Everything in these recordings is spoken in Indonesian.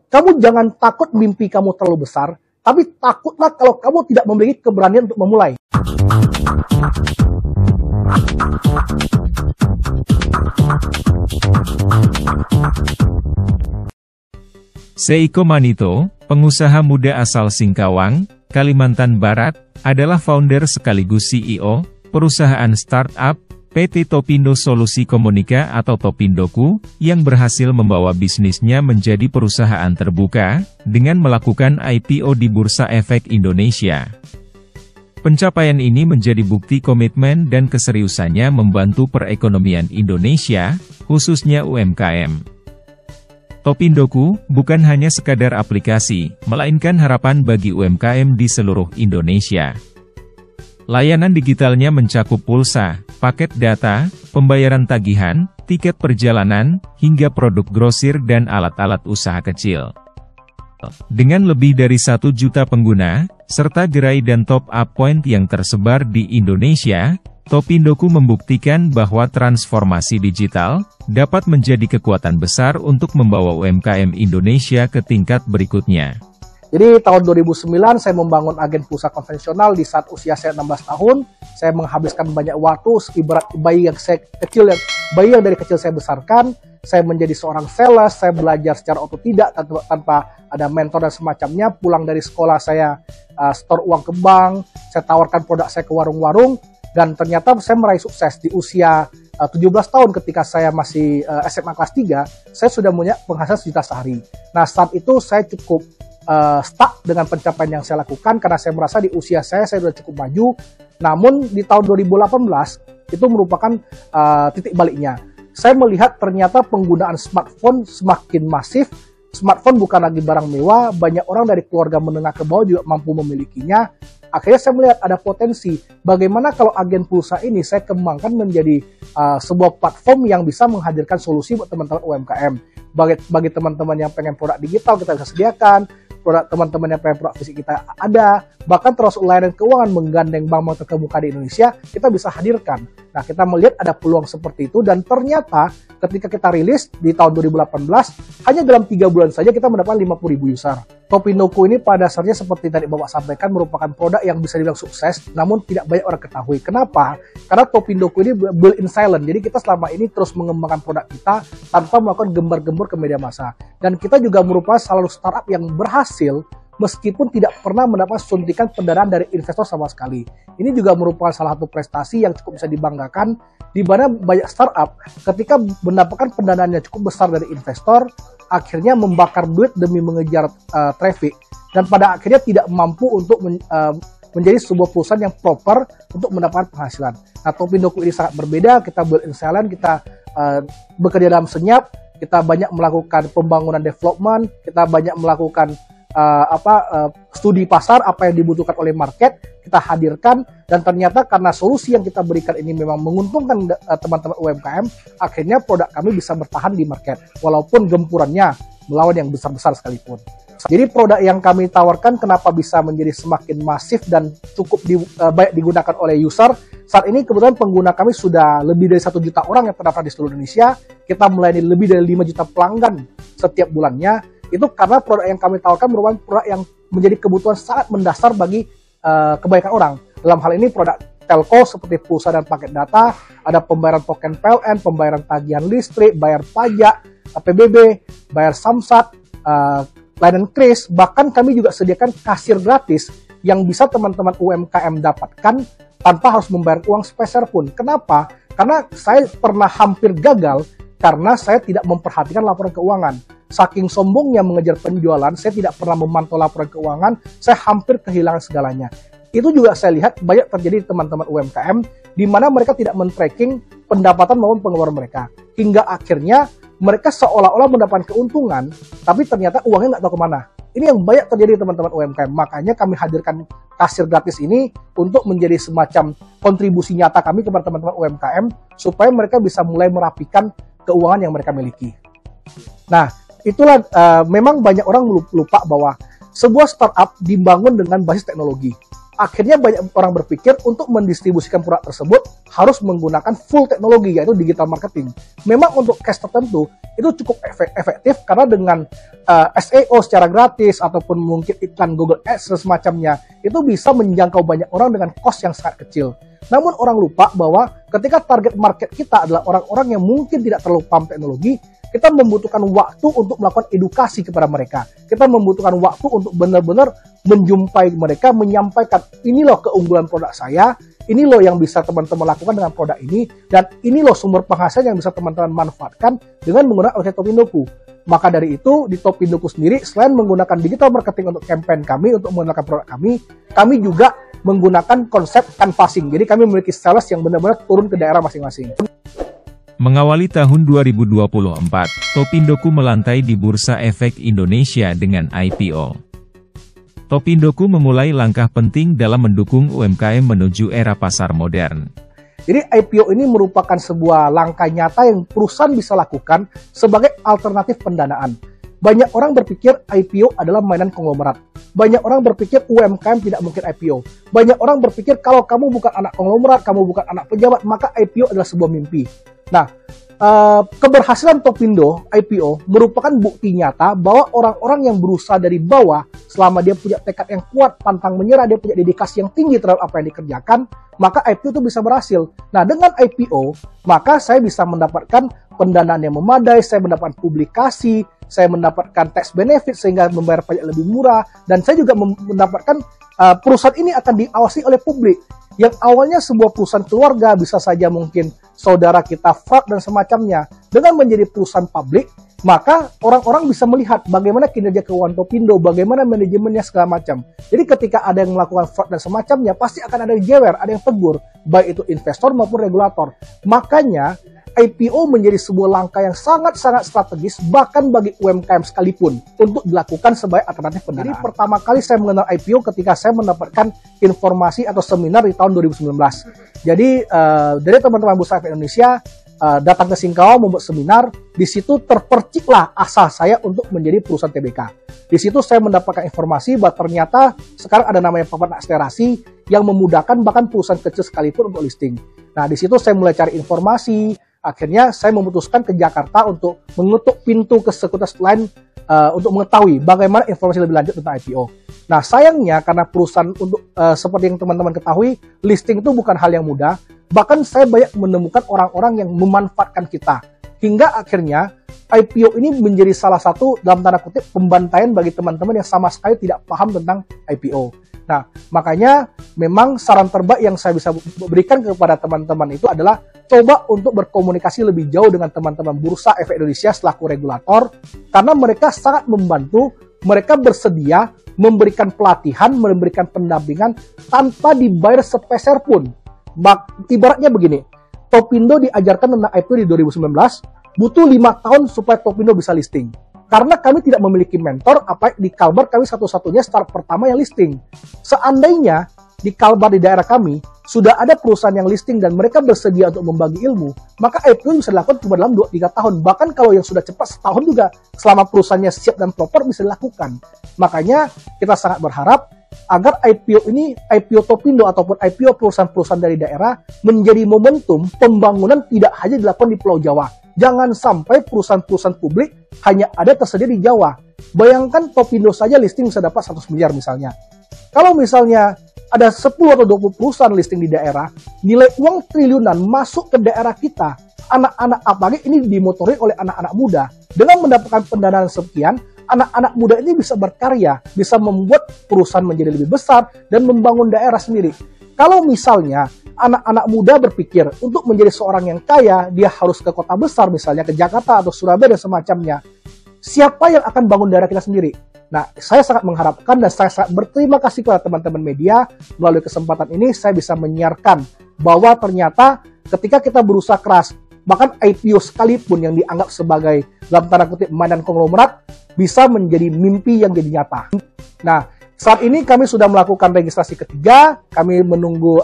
Kamu jangan takut mimpi kamu terlalu besar, tapi takutlah kalau kamu tidak memiliki keberanian untuk memulai. Seiko Manito, pengusaha muda asal Singkawang, Kalimantan Barat, adalah founder sekaligus CEO, perusahaan startup, PT Topindo Solusi Komunika atau Topindoku, yang berhasil membawa bisnisnya menjadi perusahaan terbuka, dengan melakukan IPO di Bursa Efek Indonesia. Pencapaian ini menjadi bukti komitmen dan keseriusannya membantu perekonomian Indonesia, khususnya UMKM. Topindoku bukan hanya sekadar aplikasi, melainkan harapan bagi UMKM di seluruh Indonesia. Layanan digitalnya mencakup pulsa, paket data, pembayaran tagihan, tiket perjalanan, hingga produk grosir dan alat-alat usaha kecil. Dengan lebih dari 1 juta pengguna, serta gerai dan top-up point yang tersebar di Indonesia, Topindoku membuktikan bahwa transformasi digital dapat menjadi kekuatan besar untuk membawa UMKM Indonesia ke tingkat berikutnya. Jadi tahun 2009 saya membangun agen pulsa konvensional di saat usia saya 16 tahun. Saya menghabiskan banyak waktu, ibarat bayi yang dari kecil saya besarkan. Saya menjadi seorang sales, saya belajar secara otodidak tanpa ada mentor dan semacamnya. Pulang dari sekolah saya store uang ke bank, saya tawarkan produk saya ke warung-warung. Dan ternyata saya meraih sukses di usia 17 tahun ketika saya masih SMA kelas 3, saya sudah punya penghasilan 1 juta sehari. Nah saat itu saya cukup stuck dengan pencapaian yang saya lakukan karena saya merasa di usia saya sudah cukup maju. Namun di tahun 2018 itu merupakan titik baliknya. Saya melihat ternyata penggunaan smartphone semakin masif. Smartphone bukan lagi barang mewah, banyak orang dari keluarga menengah ke bawah juga mampu memilikinya. Akhirnya saya melihat ada potensi bagaimana kalau agen pulsa ini saya kembangkan menjadi sebuah platform yang bisa menghadirkan solusi buat teman-teman UMKM. Bagi teman-teman yang pengen produk digital kita bisa sediakan, produk teman-teman yang pengen produk fisik kita ada, bahkan termasuk layanan keuangan menggandeng bank terkemuka di Indonesia, kita bisa hadirkan. Nah, kita melihat ada peluang seperti itu dan ternyata ketika kita rilis di tahun 2018, hanya dalam 3 bulan saja kita mendapatkan 50.000 user. Topindoku ini pada dasarnya seperti tadi Bapak sampaikan merupakan produk yang bisa dibilang sukses, namun tidak banyak orang ketahui. Kenapa? Karena Topindoku ini built in silent, jadi kita selama ini terus mengembangkan produk kita tanpa melakukan gembar-gembor ke media massa. Dan kita juga merupakan salah satu startup yang berhasil meskipun tidak pernah mendapat suntikan pendanaan dari investor sama sekali. Ini juga merupakan salah satu prestasi yang cukup bisa dibanggakan, di mana banyak startup ketika mendapatkan pendanaan yang cukup besar dari investor, akhirnya membakar duit demi mengejar traffic, dan pada akhirnya tidak mampu untuk menjadi sebuah perusahaan yang proper untuk mendapatkan penghasilan. Nah, Topindoku ini sangat berbeda, kita build in silent, kita bekerja dalam senyap, kita banyak melakukan pembangunan development, kita banyak melakukan studi pasar, apa yang dibutuhkan oleh market, kita hadirkan, dan ternyata karena solusi yang kita berikan ini memang menguntungkan teman-teman UMKM, akhirnya produk kami bisa bertahan di market, walaupun gempurannya melawan yang besar-besar sekalipun. Jadi produk yang kami tawarkan kenapa bisa menjadi semakin masif dan cukup banyak digunakan oleh user. Saat ini kebetulan pengguna kami sudah lebih dari 1 juta orang yang terdaftar di seluruh Indonesia. Kita melayani lebih dari 5 juta pelanggan setiap bulannya. Itu karena produk yang kami tawarkan merupakan produk yang menjadi kebutuhan sangat mendasar bagi kebanyakan orang. Dalam hal ini produk telco seperti pulsa dan paket data, ada pembayaran token PLN, pembayaran tagihan listrik, bayar pajak, PBB, bayar samsat, layanan kris, bahkan kami juga sediakan kasir gratis yang bisa teman-teman UMKM dapatkan tanpa harus membayar uang sepeser pun. Kenapa? Karena saya pernah hampir gagal karena saya tidak memperhatikan laporan keuangan. Saking sombongnya mengejar penjualan, saya tidak pernah memantau laporan keuangan, saya hampir kehilangan segalanya. Itu juga saya lihat banyak terjadi di teman-teman UMKM, di mana mereka tidak men-tracking pendapatan maupun pengeluaran mereka. Hingga akhirnya mereka seolah-olah mendapatkan keuntungan, tapi ternyata uangnya nggak tahu kemana. Ini yang banyak terjadi di teman-teman UMKM. Makanya kami hadirkan kasir gratis ini untuk menjadi semacam kontribusi nyata kami kepada teman-teman UMKM, supaya mereka bisa mulai merapikan keuangan yang mereka miliki. Nah, itulah memang banyak orang lupa bahwa sebuah startup dibangun dengan basis teknologi. akhirnya banyak orang berpikir untuk mendistribusikan produk tersebut harus menggunakan full teknologi, yaitu digital marketing. Memang untuk case tertentu itu cukup efektif karena dengan SEO secara gratis ataupun mungkin iklan Google Ads dan semacamnya, itu bisa menjangkau banyak orang dengan cost yang sangat kecil. Namun orang lupa bahwa ketika target market kita adalah orang-orang yang mungkin tidak terlalu paham teknologi, kita membutuhkan waktu untuk melakukan edukasi kepada mereka. Kita membutuhkan waktu untuk benar-benar menjumpai mereka, menyampaikan ini loh keunggulan produk saya, ini loh yang bisa teman-teman lakukan dengan produk ini, dan ini loh sumber penghasilan yang bisa teman-teman manfaatkan dengan menggunakan website Topindoku. Maka dari itu, di Topindoku sendiri, selain menggunakan digital marketing untuk campaign kami, untuk menggunakan produk kami juga menggunakan konsep canvassing. Jadi kami memiliki sales yang benar-benar turun ke daerah masing-masing. Mengawali tahun 2024, Topindoku melantai di Bursa Efek Indonesia dengan IPO. Topindoku memulai langkah penting dalam mendukung UMKM menuju era pasar modern. Jadi IPO ini merupakan sebuah langkah nyata yang perusahaan bisa lakukan sebagai alternatif pendanaan. Banyak orang berpikir IPO adalah mainan konglomerat. Banyak orang berpikir UMKM tidak mungkin IPO. Banyak orang berpikir kalau kamu bukan anak konglomerat, kamu bukan anak pejabat, maka IPO adalah sebuah mimpi. Nah, keberhasilan Topindo IPO merupakan bukti nyata bahwa orang-orang yang berusaha dari bawah, selama dia punya tekad yang kuat, pantang menyerah, dia punya dedikasi yang tinggi terhadap apa yang dikerjakan, maka IPO itu bisa berhasil. Nah, dengan IPO, maka saya bisa mendapatkan pendanaan yang memadai, saya mendapatkan publikasi, saya mendapatkan tax benefit sehingga membayar pajak lebih murah, dan saya juga mendapatkan perusahaan ini akan diawasi oleh publik. Yang awalnya sebuah perusahaan keluarga, bisa saja mungkin saudara kita fraud dan semacamnya. Dengan menjadi perusahaan publik, maka orang-orang bisa melihat bagaimana kinerja keuangan Topindo, bagaimana manajemennya segala macam. Jadi ketika ada yang melakukan fraud dan semacamnya, pasti akan ada yang jewer, ada yang tegur, baik itu investor maupun regulator. Makanya IPO menjadi sebuah langkah yang sangat-sangat strategis bahkan bagi UMKM sekalipun untuk dilakukan sebagai alternatif pendanaan. Jadi pertama kali saya mengenal IPO ketika saya mendapatkan informasi atau seminar di tahun 2019. Jadi dari teman-teman Bursa Efek Indonesia datang ke Singkawang membuat seminar. Di situ terperciklah asa saya untuk menjadi perusahaan TBK. Di situ saya mendapatkan informasi bahwa ternyata sekarang ada namanya papan akselerasi yang memudahkan bahkan perusahaan kecil sekalipun untuk listing. Nah, di situ saya mulai cari informasi. Akhirnya saya memutuskan ke Jakarta untuk mengetuk pintu ke sekuritas lain untuk mengetahui bagaimana informasi lebih lanjut tentang IPO. Nah, sayangnya karena perusahaan untuk seperti yang teman-teman ketahui, listing itu bukan hal yang mudah. Bahkan saya banyak menemukan orang-orang yang memanfaatkan kita. Hingga akhirnya IPO ini menjadi salah satu dalam tanda kutip pembantaian bagi teman-teman yang sama sekali tidak paham tentang IPO. Nah, makanya memang saran terbaik yang saya bisa berikan kepada teman-teman itu adalah coba untuk berkomunikasi lebih jauh dengan teman-teman Bursa Efek Indonesia selaku regulator, karena mereka sangat membantu, mereka bersedia memberikan pelatihan, memberikan pendampingan tanpa dibayar sepeser pun. Ibaratnya begini, Topindo diajarkan tentang IPO di 2019, butuh 5 tahun supaya Topindo bisa listing. Karena kami tidak memiliki mentor, di Kalbar kami satu-satunya start pertama yang listing. Seandainya di Kalbar di daerah kami sudah ada perusahaan yang listing dan mereka bersedia untuk membagi ilmu, maka IPO bisa dilakukan cuma dalam 2-3 tahun. Bahkan kalau yang sudah cepat setahun juga, selama perusahaannya siap dan proper bisa dilakukan. Makanya kita sangat berharap agar IPO ini, IPO Topindo ataupun IPO perusahaan-perusahaan dari daerah menjadi momentum pembangunan tidak hanya dilakukan di Pulau Jawa. Jangan sampai perusahaan-perusahaan publik hanya ada tersedia di Jawa. Bayangkan Topindo saja listing bisa dapat 100 miliar misalnya. Kalau misalnya ada 10 atau 20 perusahaan listing di daerah, nilai uang triliunan masuk ke daerah kita. Anak-anak apalagi ini dimotori oleh anak-anak muda. Dengan mendapatkan pendanaan sekian, anak-anak muda ini bisa berkarya, bisa membuat perusahaan menjadi lebih besar dan membangun daerah sendiri. Kalau misalnya anak-anak muda berpikir untuk menjadi seorang yang kaya, dia harus ke kota besar, misalnya ke Jakarta atau Surabaya dan semacamnya. Siapa yang akan bangun daerah kita sendiri? Nah, saya sangat mengharapkan dan saya sangat berterima kasih kepada teman-teman media. Melalui kesempatan ini, saya bisa menyiarkan bahwa ternyata ketika kita berusaha keras, bahkan IPO sekalipun yang dianggap sebagai dalam tanda kutip mainan konglomerat, bisa menjadi mimpi yang jadi nyata. Nah, saat ini kami sudah melakukan registrasi ketiga, kami menunggu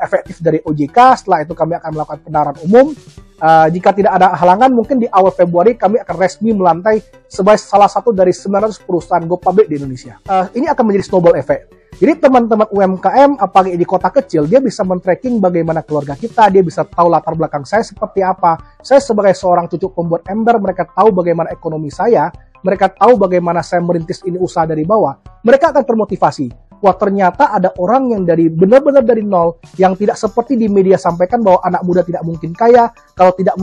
efektif dari OJK, setelah itu kami akan melakukan pendaftaran umum. Jika tidak ada halangan, mungkin di awal Februari kami akan resmi melantai sebagai salah satu dari 900 perusahaan go public di Indonesia. Ini akan menjadi snowball effect. Jadi teman-teman UMKM, apalagi di kota kecil, dia bisa men-tracking bagaimana keluarga kita, dia bisa tahu latar belakang saya seperti apa. Saya sebagai seorang cucu pembuat ember, mereka tahu bagaimana ekonomi saya, mereka tahu bagaimana saya merintis ini usaha dari bawah. Mereka akan termotivasi. Wah, ternyata ada orang yang dari benar-benar dari nol, yang tidak seperti di media sampaikan bahwa anak muda tidak mungkin kaya, kalau tidak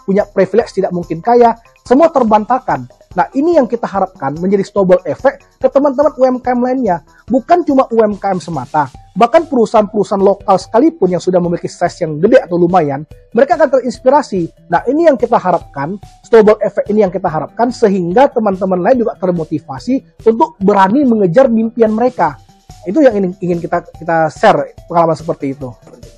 punya privilege tidak mungkin kaya, semua terbantahkan. Nah, ini yang kita harapkan menjadi snowball effect ke teman-teman UMKM lainnya. Bukan cuma UMKM semata, bahkan perusahaan-perusahaan lokal sekalipun yang sudah memiliki size yang gede atau lumayan, mereka akan terinspirasi. Nah, ini yang kita harapkan, snowball effect ini yang kita harapkan, sehingga teman-teman lain juga termotivasi untuk berani mengejar mimpian mereka. Itu yang ingin kita share pengalaman seperti itu.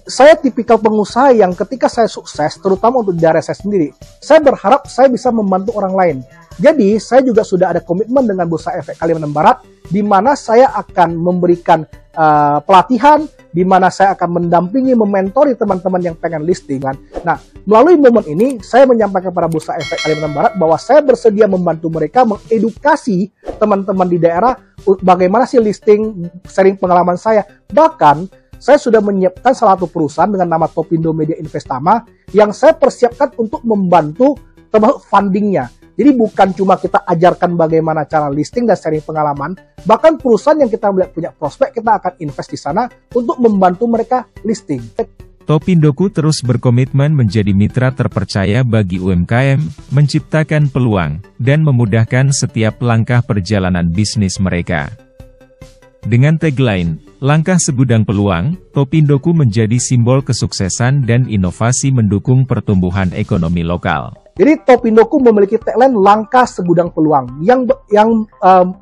Saya tipikal pengusaha yang ketika saya sukses, terutama untuk daerah saya sendiri, saya berharap saya bisa membantu orang lain. Jadi, saya juga sudah ada komitmen dengan Bursa Efek Kalimantan Barat, di mana saya akan memberikan pelatihan, di mana saya akan mendampingi, mementori teman-teman yang pengen listing. Nah, melalui momen ini, saya menyampaikan kepada Bursa Efek Kalimantan Barat bahwa saya bersedia membantu mereka mengedukasi teman-teman di daerah bagaimana sih listing, sharing pengalaman saya. Bahkan, saya sudah menyiapkan salah satu perusahaan dengan nama Topindo Media Investama yang saya persiapkan untuk membantu termasuk fundingnya. Jadi bukan cuma kita ajarkan bagaimana cara listing dan sharing pengalaman, bahkan perusahaan yang kita melihat punya prospek, kita akan invest di sana untuk membantu mereka listing. Topindoku terus berkomitmen menjadi mitra terpercaya bagi UMKM, menciptakan peluang, dan memudahkan setiap langkah perjalanan bisnis mereka. Dengan tagline, "Langkah Segudang Peluang", Topindoku menjadi simbol kesuksesan dan inovasi mendukung pertumbuhan ekonomi lokal. Jadi Topindoku memiliki tagline "Langkah Segudang Peluang" yang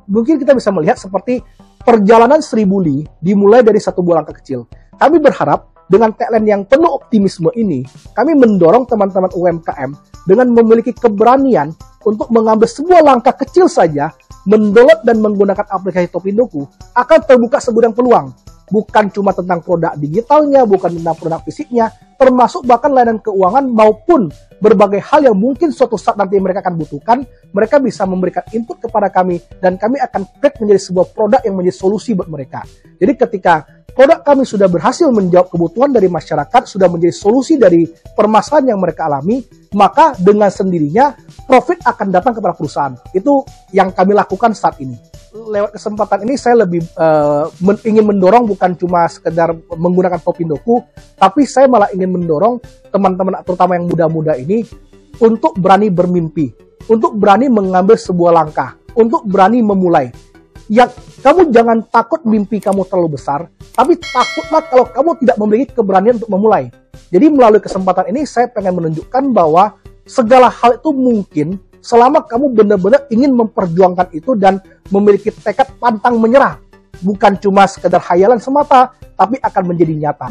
mungkin kita bisa melihat seperti perjalanan 1000 li dimulai dari satu buah langkah kecil. Kami berharap dengan tagline yang penuh optimisme ini, kami mendorong teman-teman UMKM dengan memiliki keberanian untuk mengambil sebuah langkah kecil saja, mendownload dan menggunakan aplikasi Topindoku, akan terbuka segudang peluang. Bukan cuma tentang produk digitalnya, bukan tentang produk fisiknya, termasuk bahkan layanan keuangan maupun berbagai hal yang mungkin suatu saat nanti mereka akan butuhkan, mereka bisa memberikan input kepada kami, dan kami akan create menjadi sebuah produk yang menjadi solusi buat mereka. Jadi ketika produk kami sudah berhasil menjawab kebutuhan dari masyarakat, sudah menjadi solusi dari permasalahan yang mereka alami, maka dengan sendirinya profit akan datang kepada perusahaan. Itu yang kami lakukan saat ini. Lewat kesempatan ini saya lebih ingin mendorong bukan cuma sekedar menggunakan Topindoku, tapi saya malah ingin mendorong teman-teman terutama yang muda-muda ini untuk berani bermimpi, untuk berani mengambil sebuah langkah, untuk berani memulai. Yang kamu jangan takut mimpi kamu terlalu besar, tapi takutlah kalau kamu tidak memiliki keberanian untuk memulai. Jadi melalui kesempatan ini saya pengen menunjukkan bahwa segala hal itu mungkin selama kamu benar-benar ingin memperjuangkan itu dan memiliki tekad pantang menyerah. Bukan cuma sekedar khayalan semata, tapi akan menjadi nyata.